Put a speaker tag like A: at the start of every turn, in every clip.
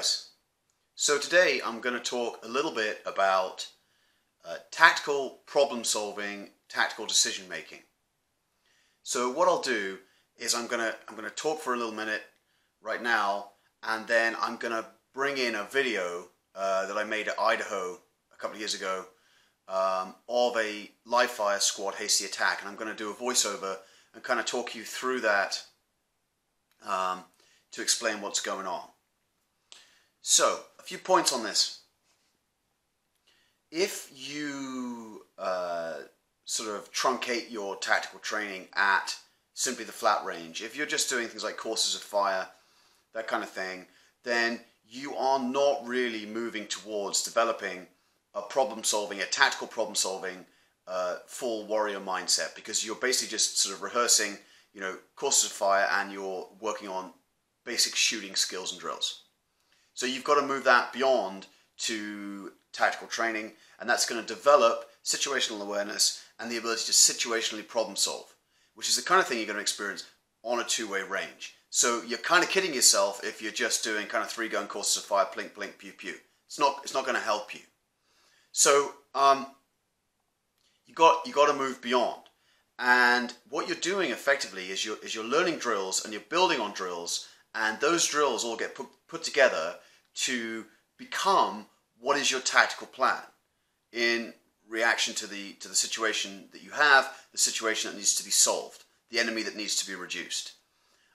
A: guys, so today I'm going to talk a little bit about tactical problem solving, tactical decision making. So what I'll do is I'm going to talk for a little minute right now, and then I'm going to bring in a video that I made at Idaho a couple of years ago of a live fire squad hasty attack, and I'm going to do a voiceover and kind of talk you through that to explain what's going on. So, a few points on this. If you sort of truncate your tactical training at simply the flat range, if you're just doing things like courses of fire, that kind of thing, then you are not really moving towards developing a tactical problem solving, full warrior mindset, because you're basically just sort of rehearsing, courses of fire, and you're working on basic shooting skills and drills. So you've got to move that beyond to tactical training, and that's going to develop situational awareness and the ability to situationally problem solve, which is the kind of thing you're going to experience on a two-way range. So you're kind of kidding yourself if you're just doing kind of three-gun courses of fire, blink, blink, pew, pew. It's not going to help you. So you got to move beyond. And what you're doing effectively is you're learning drills and you're building on drills, and those drills all get put together to become what is your tactical plan in reaction to the situation that you have, the situation that needs to be solved, the enemy that needs to be reduced.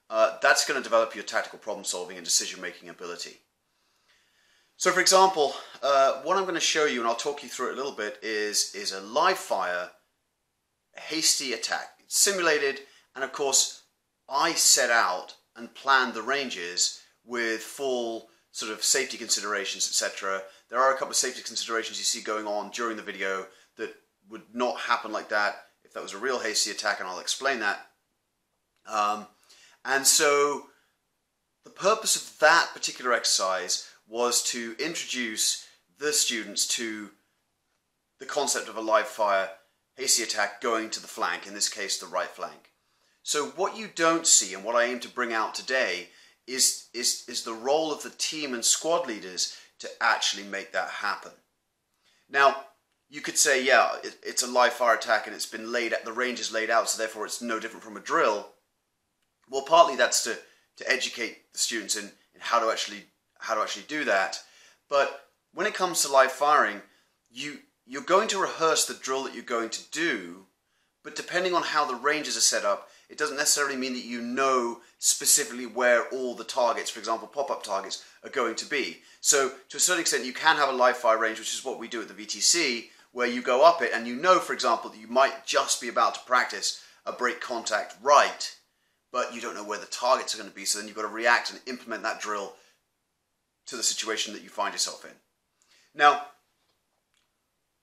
A: That's going to develop your tactical problem solving and decision making ability. So for example, what I'm going to show you, and I'll talk you through it a little bit, is a live fire hasty attack. It's simulated, and of course I set out and planned the ranges with full sort of safety considerations, etc. There are a couple of safety considerations you see going on during the video that would not happen like that if that was a real hasty attack, and I'll explain that. And so the purpose of that particular exercise was to introduce the students to the concept of a live fire hasty attack going to the flank, in this case the right flank. So what you don't see, and what I aim to bring out today, is the role of the team and squad leaders to actually make that happen. Now, you could say, yeah, it's a live fire attack and it's been laid out, the range is laid out, so therefore it's no different from a drill. Well, partly that's to educate the students in how to actually do that. But when it comes to live firing, you're going to rehearse the drill that you're going to do, but depending on how the ranges are set up, it doesn't necessarily mean that you know specifically where all the targets, for example, pop-up targets, are going to be. So to a certain extent, you can have a live fire range, which is what we do at the VTC, where you go up it and you know, for example, that you might just be about to practice a break contact right, but you don't know where the targets are going to be, so then you've got to react and implement that drill to the situation that you find yourself in. Now,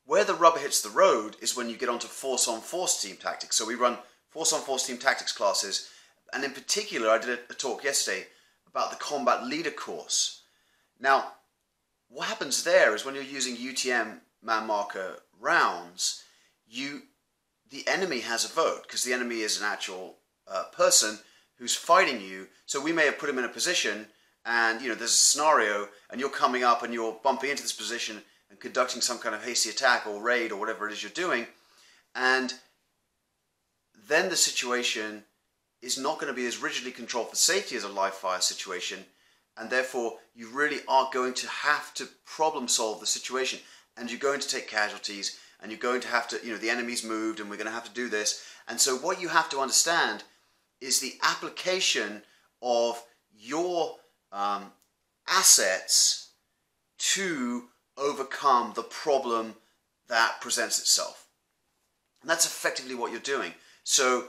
A: where the rubber hits the road is when you get onto force-on-force team tactics. So we run force-on-force team tactics classes, and in particular, I did a talk yesterday about the combat leader course. Now, what happens there is when you're using UTM man marker rounds, the enemy has a vote, because the enemy is an actual person who's fighting you. So we may have put him in a position, and there's a scenario, and you're coming up and you're bumping into this position and conducting some kind of hasty attack or raid or whatever it is you're doing, and then the situation is not going to be as rigidly controlled for safety as a live fire situation, and therefore you really are going to have to problem solve the situation, and you're going to take casualties, and you're going to have to, the enemy's moved and we're going to have to do this. And so what you have to understand is the application of your assets to overcome the problem that presents itself. And that's effectively what you're doing. So,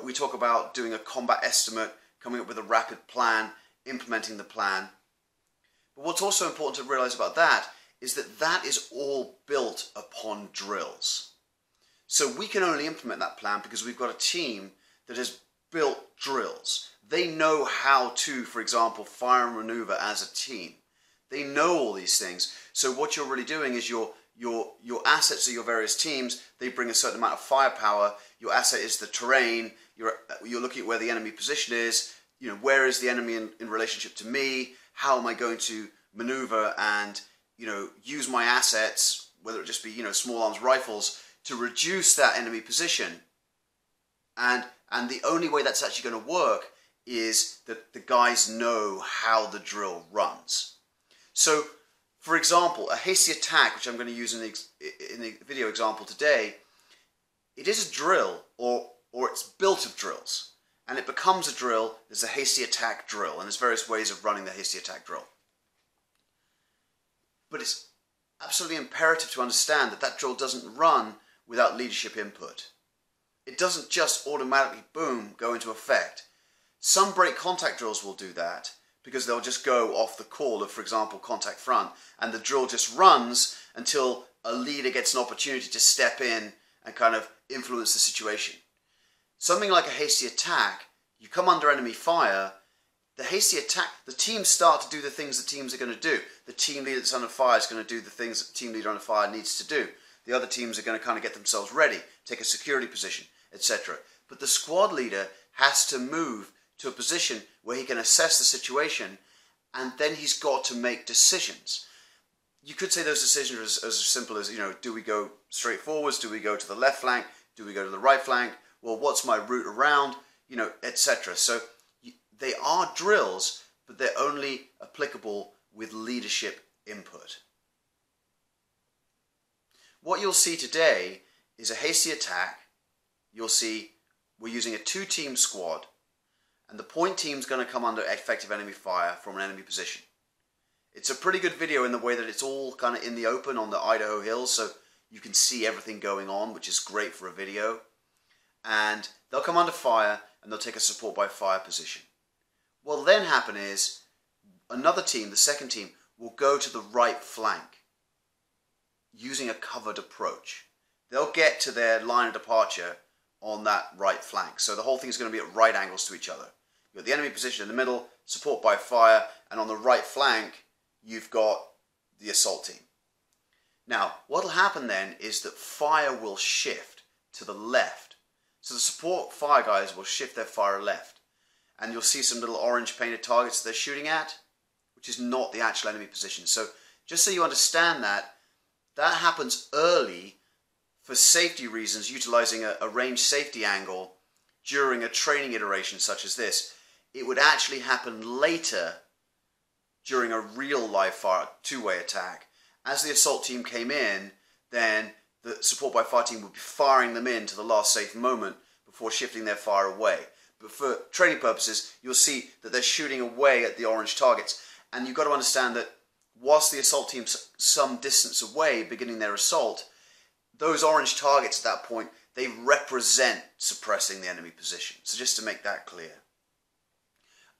A: we talk about doing a combat estimate, coming up with a rapid plan, implementing the plan. But what's also important to realize about that is that that is all built upon drills. So we can only implement that plan because we've got a team that has built drills. They know how to, for example, fire and maneuver as a team. They know all these things. So what you're really doing is your assets of your various teams, they bring a certain amount of firepower. Your asset is the terrain. You're looking at where the enemy position is. Where is the enemy in relationship to me? How am I going to maneuver and, use my assets, whether it just be, small arms rifles, to reduce that enemy position. And the only way that's actually going to work is that the guys know how the drill runs. So, for example, a hasty attack, which I'm going to use in the video example today, it is a drill, or it's built of drills. And it becomes a drill as a hasty attack drill, and there's various ways of running the hasty attack drill. But it's absolutely imperative to understand that that drill doesn't run without leadership input. It doesn't just automatically, boom, go into effect. Some break contact drills will do that because they'll just go off the call of, for example, contact front, and the drill just runs until a leader gets an opportunity to step in and kind of influence the situation. Something like a hasty attack, you come under enemy fire, the hasty attack, the teams start to do the things that teams are going to do. The team leader that's under fire is going to do the things that the team leader under fire needs to do. The other teams are going to kind of get themselves ready, take a security position, etc. But the squad leader has to move to a position where he can assess the situation, and then he's got to make decisions. You could say those decisions are as simple as, do we go straight forwards? Do we go to the left flank? Do we go to the right flank? Well, what's my route around? Etc. So they are drills, but they're only applicable with leadership input. What you'll see today is a hasty attack. You'll see we're using a 2-team squad, and the point team's going to come under effective enemy fire from an enemy position. It's a pretty good video in the way that it's all kind of in the open on the Idaho hills, so you can see everything going on, which is great for a video. And they'll come under fire, and they'll take a support by fire position. What will then happen is another team, the second team, will go to the right flank using a covered approach. They'll get to their line of departure on that right flank. So the whole thing is going to be at right angles to each other. You've got the enemy position in the middle, support by fire, and on the right flank, you've got the assault team. Now, what will happen then is that fire will shift to the left. So the support fire guys will shift their fire left. And you'll see some little orange painted targets they're shooting at, which is not the actual enemy position. So just so you understand that, that happens early for safety reasons, utilizing a range safety angle during a training iteration such as this. It would actually happen later during a real live fire, 2-way attack. As the assault team came in, then the support by fire team would be firing them in to the last safe moment before shifting their fire away. But for training purposes, you'll see that they're shooting away at the orange targets. And you've got to understand that whilst the assault team's some distance away beginning their assault, those orange targets at that point, they represent suppressing the enemy position. So just to make that clear.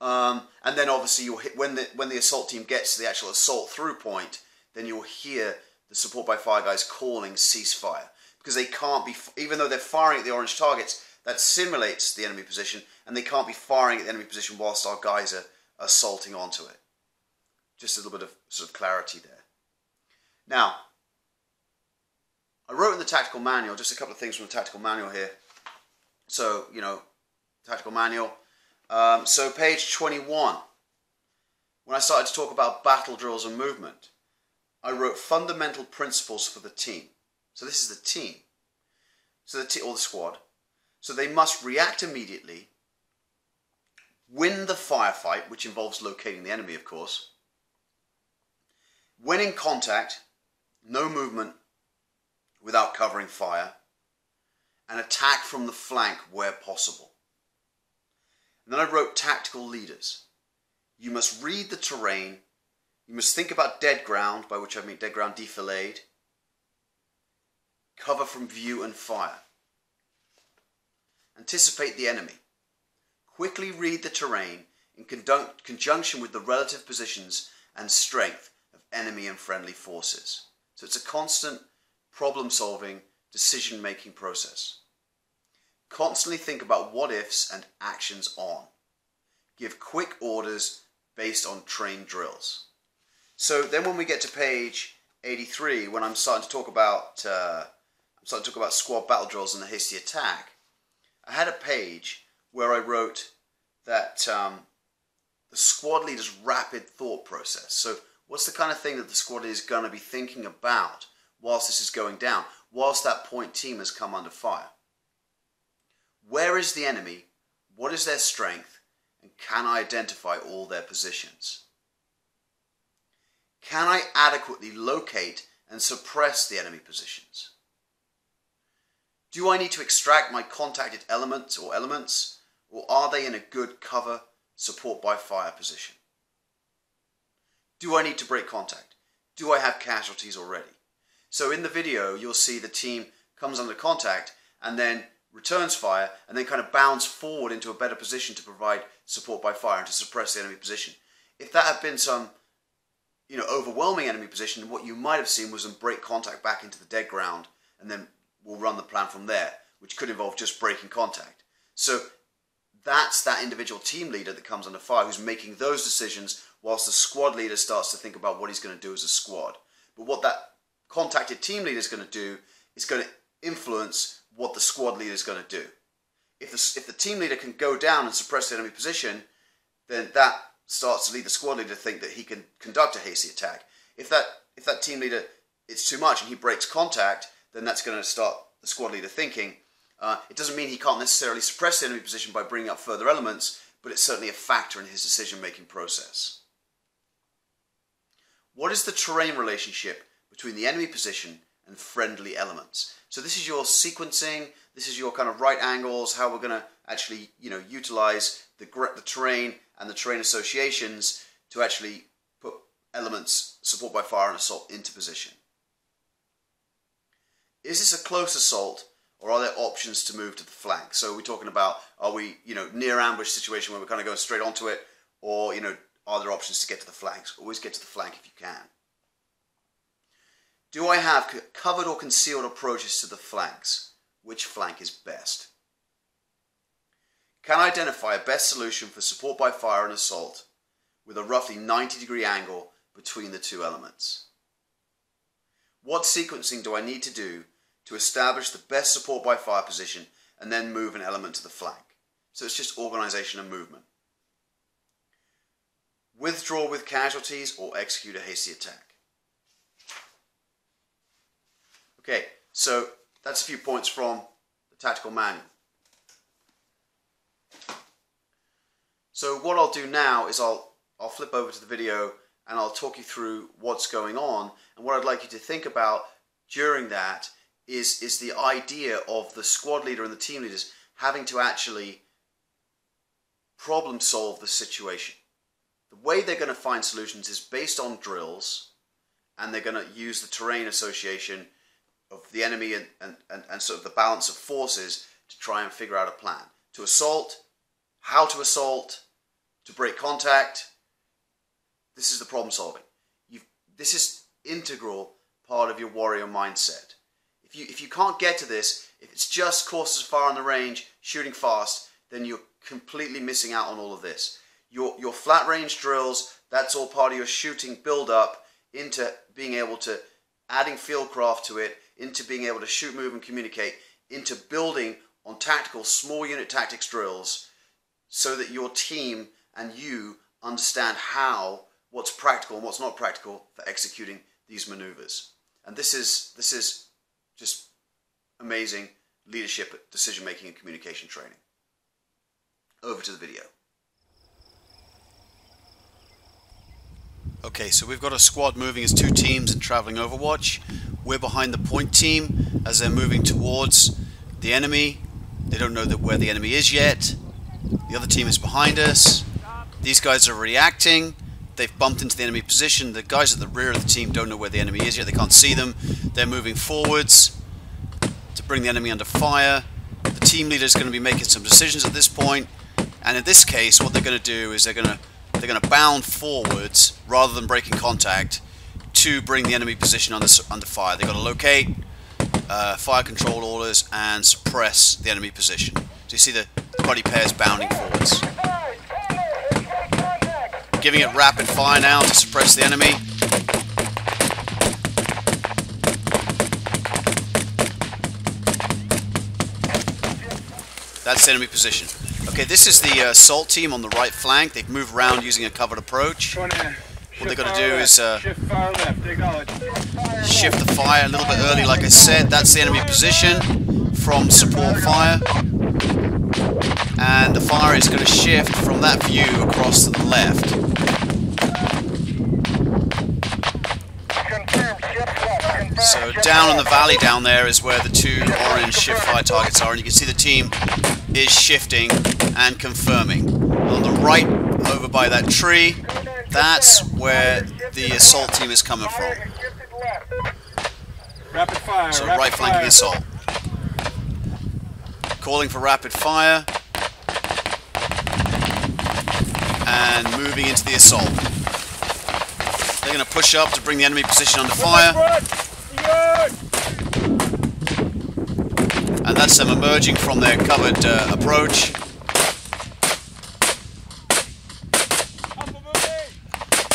A: And then obviously you'll hit, when the assault team gets to the actual assault through point, then you'll hear the support by fire guys calling ceasefire. Because they can't be, even though they're firing at the orange targets, that simulates the enemy position, and they can't be firing at the enemy position whilst our guys are assaulting onto it. Just a little bit of sort of clarity there. Now, I wrote in the tactical manual, just a couple of things from the tactical manual here. So, tactical manual. So page 21, when I started to talk about battle drills and movement, I wrote fundamental principles for the team. So this is the team, or the squad. So they must react immediately, win the firefight, which involves locating the enemy, of course. When in contact, no movement without covering fire, and attack from the flank where possible. And then I wrote tactical leaders. You must read the terrain. You must think about dead ground, by which I mean dead ground defilade, cover from view and fire. Anticipate the enemy. Quickly read the terrain in conjunction with the relative positions and strength of enemy and friendly forces. So it's a constant problem-solving, decision-making process. Constantly think about what-ifs and actions on. Give quick orders based on trained drills. So then when we get to page 83, when I'm starting to talk about squad battle drills and the hasty attack, I had a page where I wrote that the squad leader's rapid thought process. So What's the kind of thing that the squad leader is going to be thinking about whilst this is going down, whilst that point team has come under fire? Where is the enemy? What is their strength? And can I identify all their positions? Can I adequately locate and suppress the enemy positions? Do I need to extract my contacted elements, or are they in a good cover, support by fire position? Do I need to break contact? Do I have casualties already? So in the video, you'll see the team comes under contact and then returns fire and then kind of bounds forward into a better position to provide support by fire and to suppress the enemy position. If that had been some, overwhelming enemy position, what you might have seen was them break contact back into the dead ground, and then we'll run the plan from there, which could involve just breaking contact. So that's that individual team leader that comes under fire who's making those decisions whilst the squad leader starts to think about what he's going to do as a squad. But what that contacted team leader is going to do is going to influence what the squad leader is going to do. If the team leader can go down and suppress the enemy position, then that starts to lead the squad leader to think that he can conduct a hasty attack. If that team leader, it's too much and he breaks contact, then that's going to start the squad leader thinking. It doesn't mean he can't necessarily suppress the enemy position by bringing up further elements, but it's certainly a factor in his decision-making process. What is the terrain relationship between the enemy position and friendly elements? So this is your sequencing, this is your kind of right angles, how we're going to actually, utilize the terrain and the terrain associations to actually put elements, support by fire and assault, into position. Is this a close assault, or are there options to move to the flank? So we're talking about, are we, near ambush situation where we're kind of going straight onto it, or, are there options to get to the flanks? Always get to the flank if you can. Do I have covered or concealed approaches to the flanks? Which flank is best? Can I identify a best solution for support by fire and assault with a roughly 90-degree angle between the two elements? What sequencing do I need to do to establish the best support by fire position and then move an element to the flank? So it's just organization and movement. Withdraw with casualties or execute a hasty attack. Okay, so that's a few points from the tactical manual. So what I'll do now is I'll flip over to the video and I'll talk you through what's going on, and what I'd like you to think about during that is the idea of the squad leader and the team leaders having to actually problem solve the situation. The way they're going to find solutions is based on drills, and they're going to use the terrain association of the enemy and sort of the balance of forces to try and figure out a plan. To assault, how to assault, to break contact. This is the problem solving. This is integral part of your warrior mindset. If you can't get to this, if it's just courses far on the range, shooting fast, then you're completely missing out on all of this. Your flat range drills, that's all part of your shooting build up into being able to adding fieldcraft to it, into being able to shoot, move and communicate, into building on tactical small unit tactics drills so that your team and you understand what's practical and what's not practical for executing these maneuvers. And this is just amazing leadership, decision making and communication training. Over to the video. Okay, so we've got a squad moving as two teams and traveling Overwatch. We're behind the point team as they're moving towards the enemy. They don't know where the enemy is yet. The other team is behind us. These guys are reacting. They've bumped into the enemy position. The guys at the rear of the team don't know where the enemy is yet. They can't see them. They're moving forwards to bring the enemy under fire. The team leader is going to be making some decisions at this point. And in this case, what they're going to do is they're going to bound forwards rather than breaking contact to bring the enemy position under fire. They've got to locate, fire control orders, and suppress the enemy position. So you see the buddy pairs bounding forwards. Giving it rapid fire now to suppress the enemy. That's the enemy position. Okay, this is the assault team on the right flank. They've moved around using a covered approach. what they've got to do is
B: shift fire left. Acknowledge.
A: shift the fire a little bit early. Like I said, that's the enemy position from support fire, and the fire is going to shift from that view across to the left. So down in the valley down there is where the two orange shift fire targets are, and you can see the team is shifting and confirming. On the right, over by that tree, that's where the assault team is coming from.
B: Rapid fire.
A: So right flanking assault. Calling for rapid fire. And moving into the assault. They're going to push up to bring the enemy position under fire. And that's them emerging from their covered approach.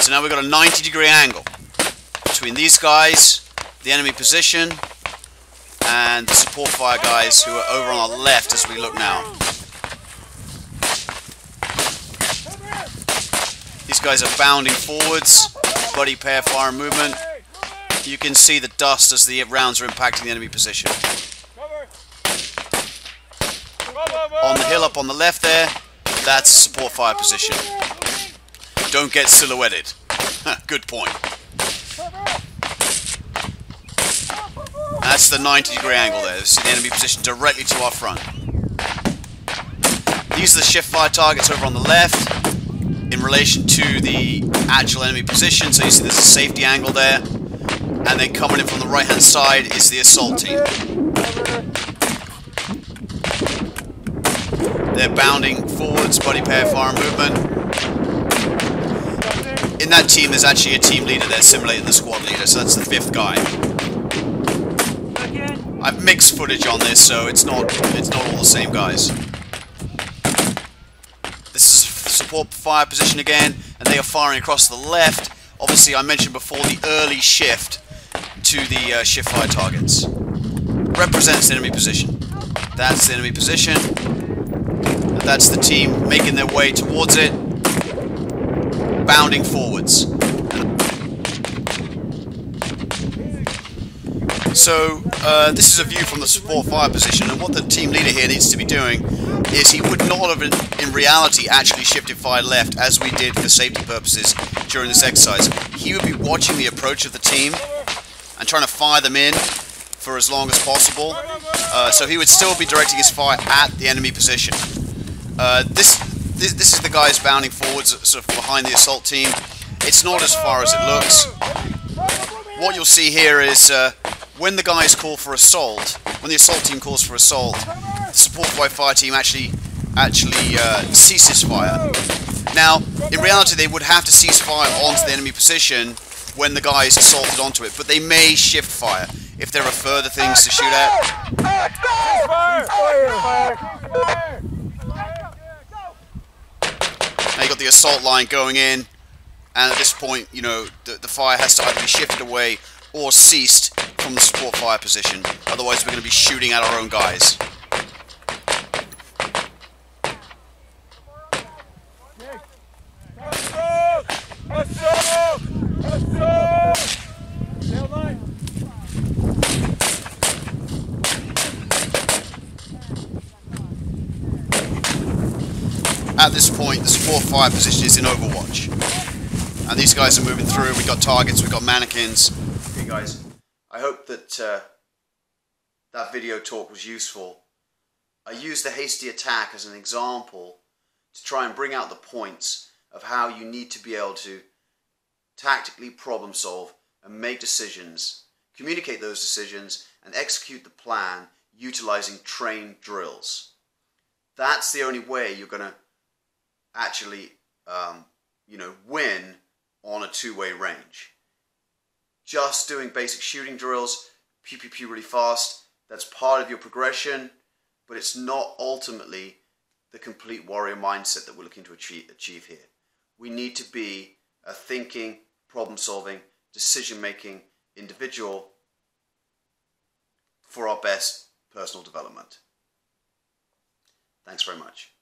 A: So now we've got a 90-degree angle between these guys, the enemy position, and the support fire guys who are over on our left as we look now. These guys are bounding forwards, buddy pair fire movement. You can see the dust as the rounds are impacting the enemy position. On the hill up on the left there, that's support fire position. Don't get silhouetted. Good point. That's the 90-degree angle there. This is the enemy position directly to our front. These are the shift fire targets over on the left in relation to the actual enemy position. So you see there's a safety angle there. And then coming in from the right-hand side is the assault team. They're bounding forwards, buddy pair fire movement. In that team, there's actually a team leader there simulating the squad leader, so that's the 5th guy. I've mixed footage on this, so it's not all the same guys. This is support fire position again, and they are firing across the left. Obviously, I mentioned before the early shift to the shift fire targets. Represents the enemy position. That's the enemy position. And that's the team making their way towards it, bounding forwards. So this is a view from the support fire position, and what the team leader here needs to be doing is he would not have in reality actually shifted fire left as we did for safety purposes during this exercise. He would be watching the approach of the team and trying to fire them in for as long as possible. So he would still be directing his fire at the enemy position. This is the guys bounding forwards, sort of behind the assault team. It's not as far as it looks. What you'll see here is when the guys call for assault, when the assault team calls for assault, the support by fire team actually ceases fire. Now, in reality, they would have to cease fire onto the enemy position when the guys assaulted onto it, but they may shift fire if there are further things to shoot at. Now you've got the assault line going in, and at this point, you know, the fire has to either be shifted away or ceased from the support fire position. Otherwise, we're going to be shooting at our own guys. At this point, the support fire position is in Overwatch. And these guys are moving through. We've got targets, we've got mannequins. Okay guys, I hope that that video talk was useful. I used the hasty attack as an example to try and bring out the points of how you need to be able to tactically problem solve and make decisions, communicate those decisions, and execute the plan utilizing trained drills. That's the only way you're going to actually, win on a two-way range. Just doing basic shooting drills, pew pew pew really fast, that's part of your progression, but it's not ultimately the complete warrior mindset that we're looking to achieve here. We need to be a thinking, problem-solving, decision-making individual for our best personal development. Thanks very much.